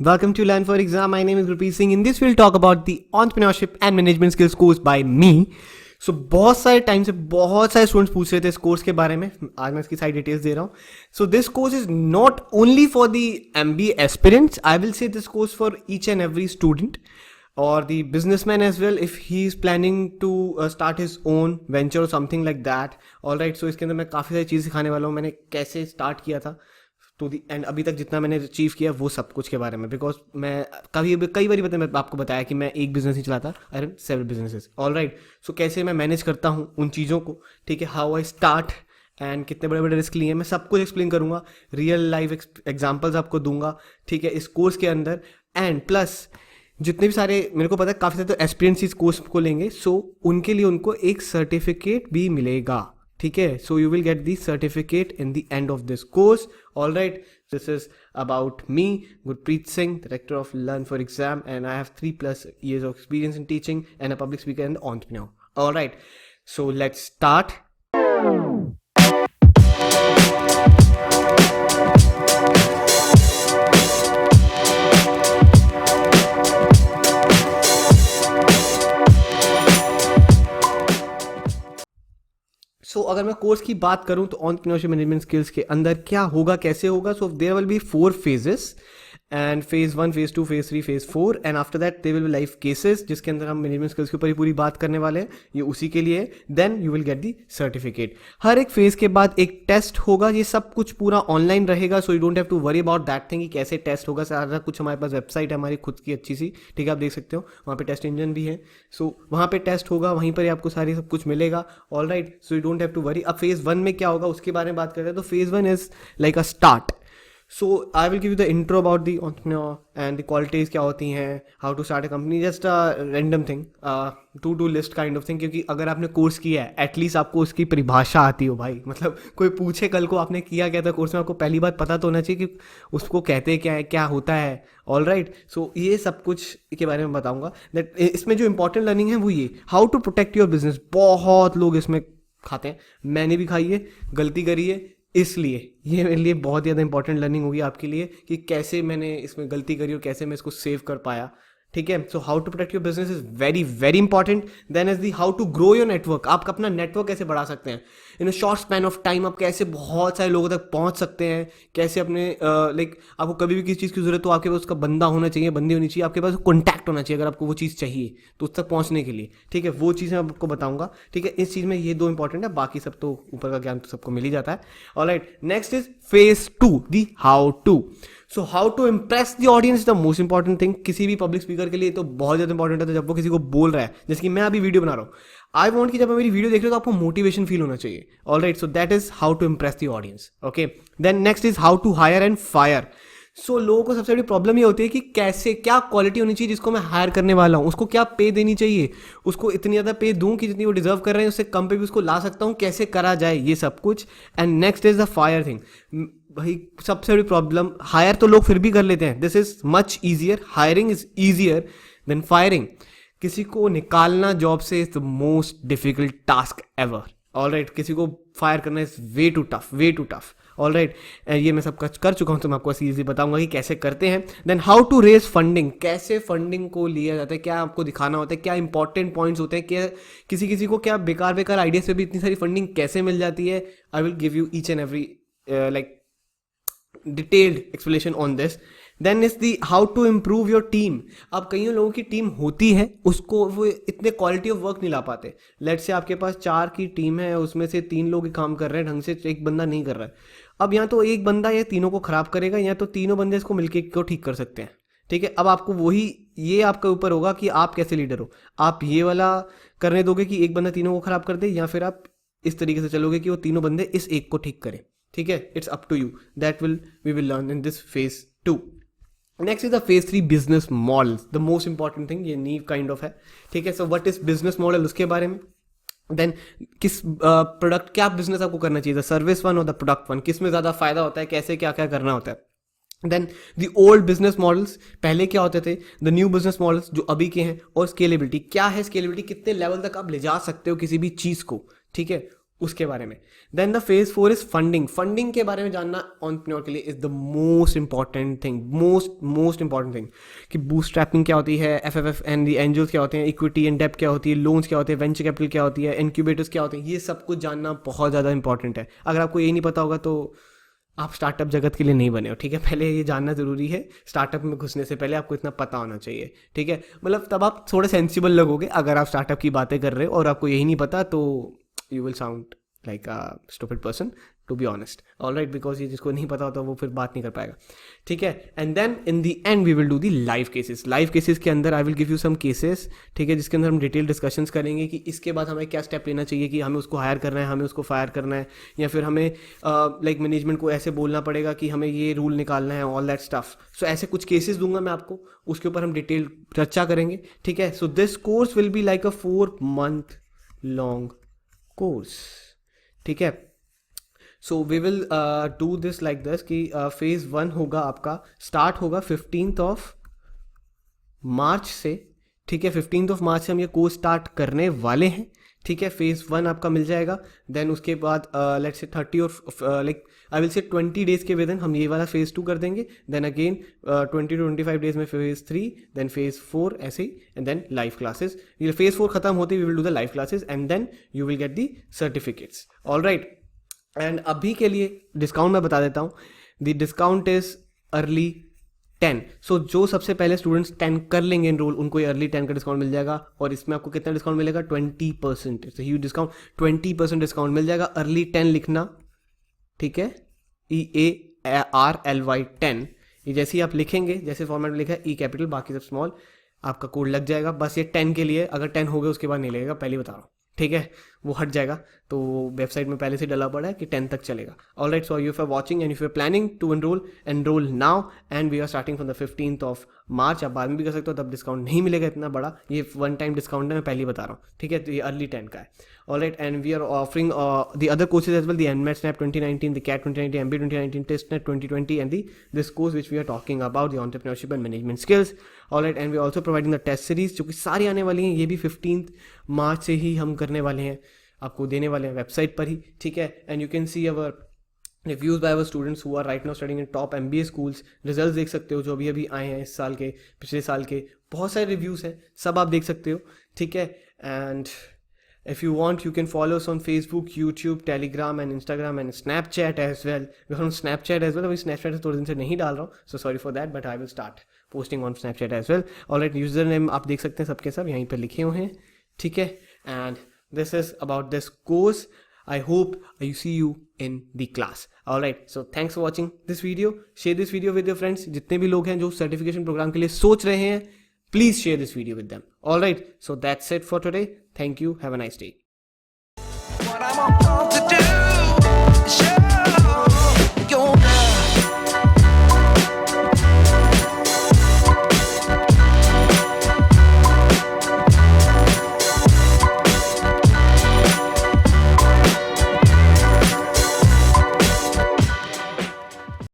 Welcome to Learn for Exam. My name is Gurpreet Singh. In this, we'll talk about the entrepreneurship and management skills course by me. So बहुत सारे time से बहुत सारे students पूछ रहे थे इस कोर्स के बारे में. आज मैं इसकी सारी डिटेल्स दे रहा हूँ. सो this course is not only for the MBA aspirants. I will say this course for each and every student or the businessman as well if he is planning to start his own venture or something like that. All right. So इसके अंदर मैं काफ़ी सारी चीज़ सिखाने वाला हूँ. मैंने कैसे स्टार्ट किया था टू दी एंड अभी तक जितना मैंने अचीव किया वो सब कुछ के बारे में. बिकॉज मैं कई बार मैं आपको बताया कि मैं एक बिजनेस नहीं चलाता, I run several businesses. All right. So कैसे मैं मैनेज करता हूँ उन चीज़ों को, ठीक है, हाउ आई स्टार्ट एंड कितने बड़े बड़े रिस्क लिए मैं सब कुछ एक्सप्लेन करूँगा. रियल लाइफ एग्जाम्पल्स आपको दूंगा, ठीक है, इस कोर्स के अंदर. एंड प्लस जितने भी सारे मेरे को पता है काफ़ी सारे तो एस्पिरेंट्स इस कोर्स को लेंगे, सो उनके लिए उनको एक सर्टिफिकेट भी मिलेगा, ठीक है. So you will get the certificate in the end of this course. All right. This is about me, Gurpreet Singh, director of learn for exam, and I have 3+ years of experience in teaching and a public speaker and entrepreneur. All right. So let's start. सो अगर मैं course की बात करूं तो entrepreneurship management skills के अंदर क्या होगा, कैसे होगा. So there will be 4 phases and phase 1, phase 2, phase 3, phase 4 and after that there will be live cases जिसके अंदर हम मैनेजमेंट स्किल्स के ऊपर ही पूरी बात करने वाले हैं. ये उसी के लिए. Then you will get the certificate. हर एक फेज के बाद एक टेस्ट होगा. ये सब कुछ पूरा ऑनलाइन रहेगा. So you don't have to worry about that thing कि कैसे टेस्ट होगा. सारा कुछ हमारे पास वेबसाइट है हमारी खुद की अच्छी सी, ठीक है, आप देख सकते हो. वहाँ पे टेस्ट इंजन भी है. सो वहाँ पे टेस्ट होगा, वहीं पर ही आपको सारी सब कुछ मिलेगा. All right. So you don't have to worry. अब फेज 1 में क्या होगा उसके बारे में बात करते हैं. तो phase 1 is like a start. So I will give you the intro about the entrepreneur and the qualities क्या होती हैं, how to start a company, just a random thing, to do list kind of thing. क्योंकि अगर आपने course किया है at least आपको उसकी परिभाषा आती हो भाई. मतलब कोई पूछे कल को आपने किया क्या था कोर्स में, आपको पहली बात पता तो होना चाहिए कि उसको कहते क्या है, क्या होता है. All right. सो ये सब कुछ के बारे में बताऊंगा. दैट इसमें जो इंपॉर्टेंट लर्निंग है वो ये, how to protect your business. बहुत लोग इसमें खाते हैं, मैंने भी खाई है, गलती करी है, इसलिए ये मेरे लिए बहुत ज़्यादा इंपॉर्टेंट लर्निंग होगी आपके लिए कि कैसे मैंने इसमें गलती करी और कैसे मैं इसको सेव कर पाया, ठीक है. So how to protect your business is very very important. Then is the how to grow your network. आप अपना नेटवर्क कैसे बढ़ा सकते हैं in a short span of time. आप कैसे बहुत सारे लोगों तक पहुंच सकते हैं, कैसे अपने लाइक आपको कभी भी किसी चीज़ की जरूरत हो आपके पास उसका बंदा होना चाहिए, बंदी होनी चाहिए, आपके पास कॉन्टैक्ट होना चाहिए अगर आपको वो चीज़ चाहिए तो उस तक पहुंचने के लिए, ठीक है. वो चीज़ मैं आपको बताऊंगा, ठीक है. इस चीज़ में ये 2 इंपॉर्टेंट है, बाकी सब तो ऊपर का ज्ञान तो सबको मिल ही जाता है. Alright. Next is phase 2, the how to. So how to impress the audience is the most important thing. किसी भी पब्लिक स्पीकर के लिए तो बहुत ज़्यादा इंपॉर्टेंट है. तो जब वो किसी को बोल रहा है, जैसे कि मैं अभी वीडियो बना रहा हूँ, आई वॉन्ट कि जब मैं मेरी वीडियो देख रहा हूँ तो आपको मोटिवेशन फील होना चाहिए. All right. So that is how to impress the audience. Okay. Then next is how to hire and fire. सो लोगों को सबसे बड़ी प्रॉब्लम ये होती है कि कैसे क्या क्वालिटी होनी चाहिए जिसको मैं हायर करने वाला हूँ, उसको क्या पे देनी चाहिए, उसको इतनी ज़्यादा पे दूँ कि जितनी वो डिजर्व कर रहे हैं उससे कम पे भी उसको ला सकता हूँ, कैसे करा जाए ये सब कुछ. And next is the fire thing. भाई सबसे बड़ी प्रॉब्लम, हायर तो लोग फिर भी कर लेते हैं, this is much easier. Hiring is easier than firing. किसी को निकालना जॉब से is the most difficult task ever. All right. किसी को फायर करना is way too tough, way too tough. All right. ये मैं सब कर चुका हूँ तो मैं आपको इजीली बताऊंगा कि कैसे करते हैं. Then how to raise funding. कैसे फंडिंग को लिया जाता है, क्या आपको दिखाना होता है, क्या इंपॉर्टेंट पॉइंट्स होते हैं, क्या किसी को क्या बेकार आइडिया से भी इतनी सारी फंडिंग कैसे मिल जाती है. I will give you each and every like detailed explanation on this. Then is the how to improve your team. अब कई लोगों की टीम होती है, उसको वो इतने क्वालिटी ऑफ वर्क नहीं ला पाते. लेट्स से आपके पास 4 की टीम है, उसमें से 3 लोग काम कर रहे हैं ढंग से, एक बंदा नहीं कर रहा है. अब यहाँ तो एक बंदा ये तीनों को खराब करेगा, या तो तीनों बंदे इसको मिलके को ठीक कर सकते हैं, ठीक है. अब आपको वही, ये आपके ऊपर होगा कि आप कैसे लीडर हो. आप ये वाला करने दोगे कि एक बंदा तीनों को खराब कर दे, या फिर आप इस तरीके से चलोगे कि वो तीनों बंदे इस एक को ठीक करें, ठीक है. It's up to you. That we will learn in this phase 2. Next is the phase 3, business model. The most important thing, ये नीव काइंड ऑफ है, ठीक है. So what is business model, उसके बारे में. देन किस प्रोडक्ट, क्या बिजनेस आपको करना चाहिए, द सर्विस वन और द प्रोडक्ट वन, किस में ज़्यादा फायदा होता है, कैसे क्या क्या करना होता है. Then the old business models, पहले क्या होते थे, द न्यू बिजनेस मॉडल्स जो अभी के हैं, और स्केलेबिलिटी. क्या है स्केलेबिलिटी, कितने लेवल तक आप ले जा सकते हो किसी भी चीज़ को, ठीक है. उसके बारे में। Then the phase 4 is funding. Funding के बारे में जानना एंटरप्रेन्योर के लिए is the most important thing, most important thing, कि बूटस्ट्रैपिंग क्या होती है, एफएफएफ एंड दी एंजल्स क्या होते हैं, इक्विटी एंड डेब्ट क्या होती है, लोन्स क्या होते हैं, वेंचर कैपिटल क्या होती है, इनक्यूबेटर्स क्या होते हैं, ये सब कुछ जानना बहुत ज़्यादा इंपॉर्टेंट है। अगर आपको ये नहीं पता होगा तो आप स्टार्टअप जगत के लिए नहीं बने हो, ठीक है। पहले ये जानना ज़रूरी है, स्टार्टअप में घुसने से पहले आपको इतना पता होना चाहिए, ठीक है। मतलब तब आप थोड़े सेंसिबल लगोगे। अगर आप स्टार्टअप की बातें कर रहे हो और आपको यही नहीं पता तो you will sound like a stupid person, to be honest, alright, because ये जिसको नहीं पता होता वो फिर बात नहीं कर पाएगा, ठीक है। And then in the end we will do the live cases. Live cases के अंदर I will give you some cases, ठीक है, जिसके अंदर हम डिटेल डिस्कशंस करेंगे कि इसके बाद हमें क्या स्टेप लेना चाहिए, कि हमें उसको हायर करना है, हमें उसको फायर करना है, या फिर हमें लाइक मैनेजमेंट को ऐसे बोलना पड़ेगा कि हमें ये रूल निकालना है, ऑल दैट स्टफ। सो ऐसे कुछ केसेस दूंगा मैं आपको, उसके ऊपर हम डिटेल चर्चा करेंगे, ठीक है। So this course will be like a 4 month long course, ठीक है। So we will do this like this कि फेज 1 होगा आपका, स्टार्ट होगा 15 मार्च से, ठीक है। 15 मार्च से हम ये कोर्स स्टार्ट करने वाले हैं, ठीक है। फेज 1 आपका मिल जाएगा। देन उसके बाद लेट्स से 30 और like I will say 20 days के विद इन हम ये वाला फेज 2 कर देंगे। देन अगेन 20 to 25 डेज में फेज 3, देन फेज 4, ऐसे ही, एंड देन लाइव क्लासेस। ये फेज 4 खत्म होते we will do the live classes and then you will get the certificates, all right. And अभी के लिए डिस्काउंट मैं बता देता हूँ, द डिस्काउंट इज अर्ली 10। सो जो सबसे पहले स्टूडेंट्स 10 कर लेंगे एनरोल, उनको ये अर्ली 10 का डिस्काउंट मिल जाएगा। और इसमें आपको कितना डिस्काउंट मिलेगा? 20%। इट्स ह्यूज डिस्काउंट, 20% डिस्काउंट मिल जाएगा। अर्ली 10 लिखना, ठीक है, EARLY 10। ये जैसे ही आप लिखेंगे, जैसे फॉर्मेट में लिखा है, ई कैपिटल बाकी सब स्मॉल, आपका कोड लग जाएगा। बस ये 10 के लिए, अगर 10 हो गए उसके बाद नहीं लगेगा, पहले बता रहा हूँ, ठीक है, वो हट जाएगा। तो वेबसाइट में पहले से डला पड़ा है कि 10 तक चलेगा, all right. So you are watching and if you are planning to enroll now and we are starting from the 15 March. आप बाद में भी कर सकते हो, तब डिस्काउंट नहीं मिलेगा इतना बड़ा, ये 1 टाइम डिस्काउंट है, मैं पहले ही बता रहा हूँ, ठीक है। तो ये अर्ली 10 का है, all right. And we are offering the other courses as well, the NMAT SNAP 2019, the CAT 2019, MBA 2019, TISSNET 2020 and this course which we are talking about the entrepreneurship and management skills, all right. And we are also providing the test series, जो कि सारी आने वाली हैं, ये भी 15 मार्च से ही हम करने वाले हैं, आपको देने वाले हैं वेबसाइट पर ही, ठीक है। And you can see our reviews by our students who are right now studying in top MBA schools. Result देख सकते हो जो अभी अभी आए हैं इस साल के, पिछले साल के, बहुत सारे रिव्यूज़ हैं, सब आप देख सकते हो, ठीक है। And if you want you can follow us on Facebook, YouTube, Telegram and Instagram and Snapchat as well. We're on Snapchat as well. अभी Snapchat से थोड़े दिन से नहीं डाल रहा हूँ, so sorry for that, but I will start posting on Snapchat as well. Alright, username आप देख सकते हैं सबके सब यहीं पर लिखे हुए हैं, ठीक है। And this is about this course. I hope you see you in the class. Alright, so thanks for watching this video. Share this video with your friends. जितने भी लोग हैं जो सर्टिफिकेशन प्रोग्राम के लिए सोच रहे हैं, please share this video with them. Alright, so that's it for today. Thank you. Have a nice day.